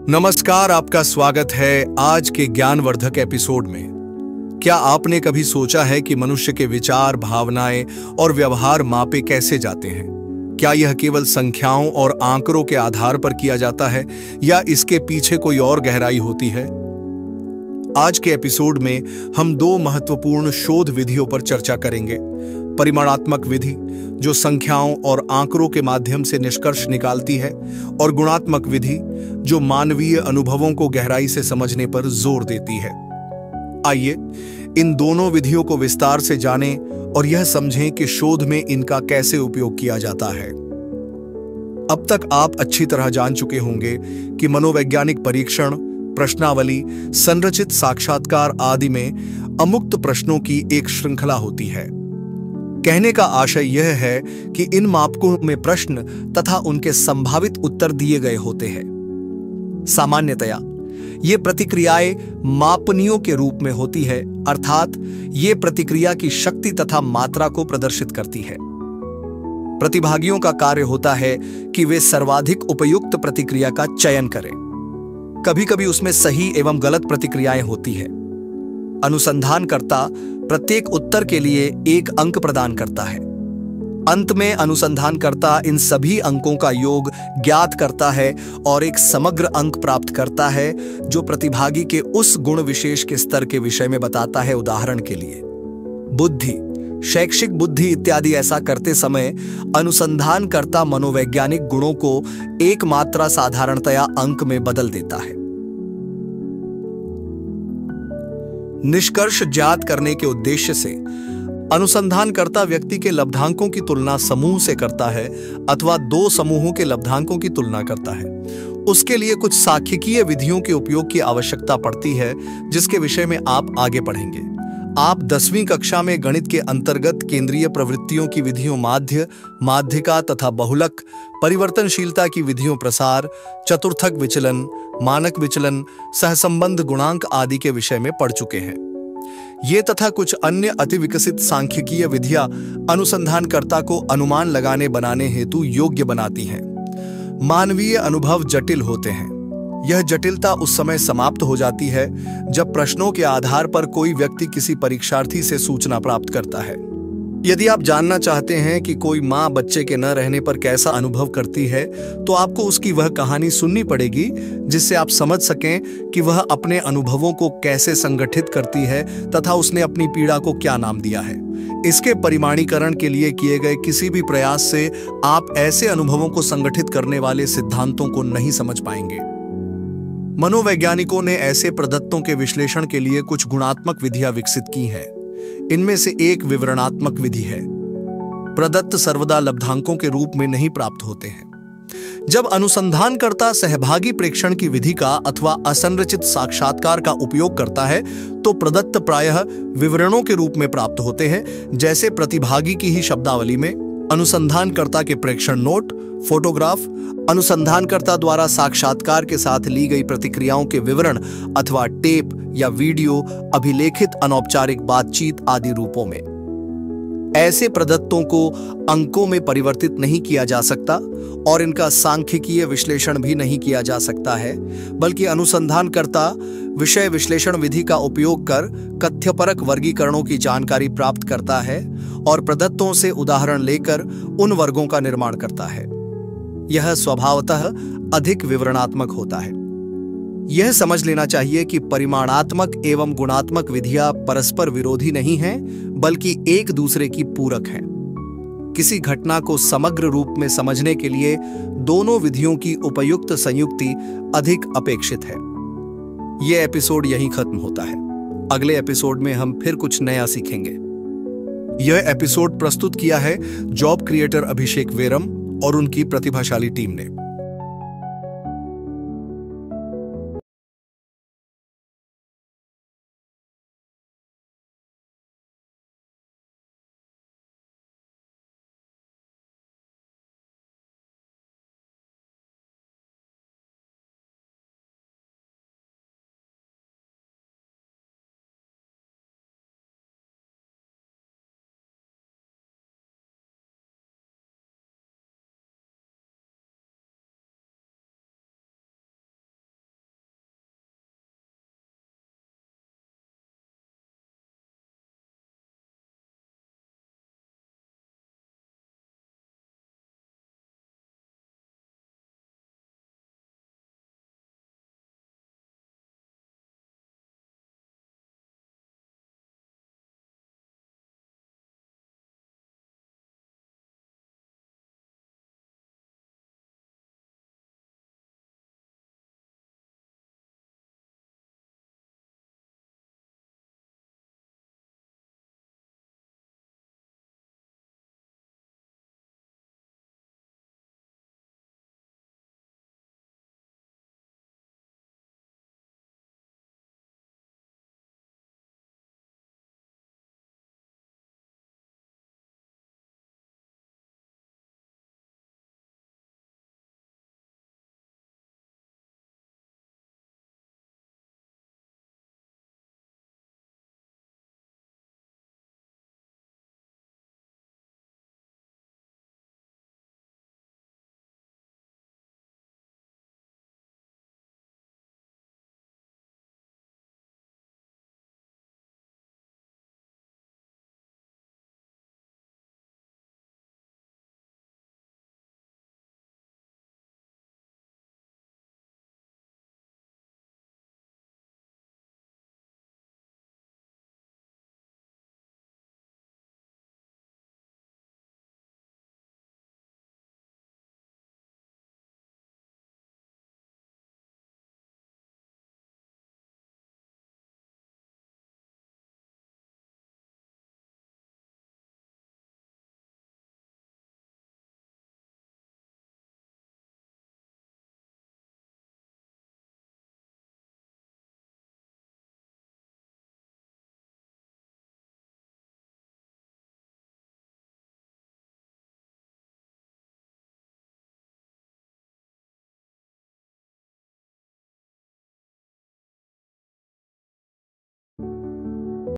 नमस्कार, आपका स्वागत है आज के ज्ञानवर्धक एपिसोड में। क्या आपने कभी सोचा है कि मनुष्य के विचार, भावनाएं और व्यवहार मापे कैसे जाते हैं? क्या यह केवल संख्याओं और आंकड़ों के आधार पर किया जाता है या इसके पीछे कोई और गहराई होती है? आज के एपिसोड में हम दो महत्वपूर्ण शोध विधियों पर चर्चा करेंगे। परिमाणात्मक विधि, जो संख्याओं और आंकड़ों के माध्यम से निष्कर्ष निकालती है, और गुणात्मक विधि, जो मानवीय अनुभवों को गहराई से समझने पर जोर देती है। आइए इन दोनों विधियों को विस्तार से जानें और यह समझें कि शोध में इनका कैसे उपयोग किया जाता है। अब तक आप अच्छी तरह जान चुके होंगे कि मनोवैज्ञानिक परीक्षण, प्रश्नावली, संरचित साक्षात्कार आदि में अमुक्त प्रश्नों की एक श्रृंखला होती है। कहने का आशय यह है कि इन मापकों में प्रश्न तथा उनके संभावित उत्तर दिए गए होते हैं। सामान्यतया ये प्रतिक्रियाएं मापनीयों के रूप में होती है, अर्थात ये प्रतिक्रिया की शक्ति तथा मात्रा को प्रदर्शित करती है। प्रतिभागियों का कार्य होता है कि वे सर्वाधिक उपयुक्त प्रतिक्रिया का चयन करें। कभी कभी उसमें सही एवं गलत प्रतिक्रियाएं होती है। अनुसंधानकर्ता प्रत्येक उत्तर के लिए एक अंक प्रदान करता है। अंत में अनुसंधानकर्ता इन सभी अंकों का योग ज्ञात करता है और एक समग्र अंक प्राप्त करता है, जो प्रतिभागी के उस गुण विशेष के स्तर के विषय में बताता है। उदाहरण के लिए बुद्धि, शैक्षिक बुद्धि इत्यादि। ऐसा करते समय अनुसंधानकर्ता मनोवैज्ञानिक गुणों को एक मात्रा साधारणतया अंक में बदल देता है। निष्कर्ष ज्ञात करने के उद्देश्य से अनुसंधानकर्ता व्यक्ति के लब्धांकों की तुलना समूह से करता है अथवा दो समूहों के लब्धांकों की तुलना करता है। उसके लिए कुछ सांख्यिकीय विधियों के उपयोग की आवश्यकता पड़ती है, जिसके विषय में आप आगे पढ़ेंगे। आप 10वीं कक्षा में गणित के अंतर्गत केंद्रीय प्रवृत्तियों की विधियों माध्य, माध्यिका तथा बहुलक, परिवर्तनशीलता की विधियों प्रसार, चतुर्थक विचलन, मानक विचलन, सहसंबंध गुणांक आदि के विषय में पढ़ चुके हैं। ये तथा कुछ अन्य अति विकसित सांख्यिकीय विधियां अनुसंधानकर्ता को अनुमान लगाने बनाने हेतु योग्य बनाती हैं। मानवीय अनुभव जटिल होते हैं। यह जटिलता उस समय समाप्त हो जाती है जब प्रश्नों के आधार पर कोई व्यक्ति किसी परीक्षार्थी से सूचना प्राप्त करता है। यदि आप जानना चाहते हैं कि कोई माँ बच्चे के न रहने पर कैसा अनुभव करती है, तो आपको उसकी वह कहानी सुननी पड़ेगी, जिससे आप समझ सकें कि वह अपने अनुभवों को कैसे संगठित करती है तथा उसने अपनी पीड़ा को क्या नाम दिया है। इसके परिमाणीकरण के लिए किए गए किसी भी प्रयास से आप ऐसे अनुभवों को संगठित करने वाले सिद्धांतों को नहीं समझ पाएंगे। मनोवैज्ञानिकों ने ऐसे प्रदत्तों के विश्लेषण के लिए कुछ गुणात्मक विधियां विकसित की हैं। इनमें से एक विवरणात्मक विधि है। प्रदत्त सर्वदा लब्धांकों के रूप में नहीं प्राप्त होते हैं। जब अनुसंधानकर्ता सहभागी प्रेक्षण की विधि का अथवा असंरचित साक्षात्कार का उपयोग करता है, तो प्रदत्त प्रायः विवरणों के रूप में प्राप्त होते हैं, जैसे प्रतिभागी की ही शब्दावली में अनुसंधानकर्ता के प्रेक्षण नोट, फोटोग्राफ, अनुसंधानकर्ता द्वारा साक्षात्कार के साथ ली गई प्रतिक्रियाओं के विवरण अथवा टेप या वीडियो, अभिलेखित अनौपचारिक बातचीत आदि रूपों में। ऐसे प्रदत्तों को अंकों में परिवर्तित नहीं किया जा सकता और इनका सांख्यिकीय विश्लेषण भी नहीं किया जा सकता है, बल्कि अनुसंधानकर्ता विषय विश्लेषण विधि का उपयोग कर कथ्यपरक वर्गीकरणों की जानकारी प्राप्त करता है और प्रदत्तों से उदाहरण लेकर उन वर्गों का निर्माण करता है। यह स्वभावतः अधिक विवरणात्मक होता है। यह समझ लेना चाहिए कि परिमाणात्मक एवं गुणात्मक विधियां परस्पर विरोधी नहीं हैं, बल्कि एक दूसरे की पूरक हैं। किसी घटना को समग्र रूप में समझने के लिए दोनों विधियों की उपयुक्त संयुक्ति अधिक अपेक्षित है। यह एपिसोड यहीं खत्म होता है। अगले एपिसोड में हम फिर कुछ नया सीखेंगे। यह एपिसोड प्रस्तुत किया है जॉब क्रिएटर अभिषेक वेरम और उनकी प्रतिभाशाली टीम ने।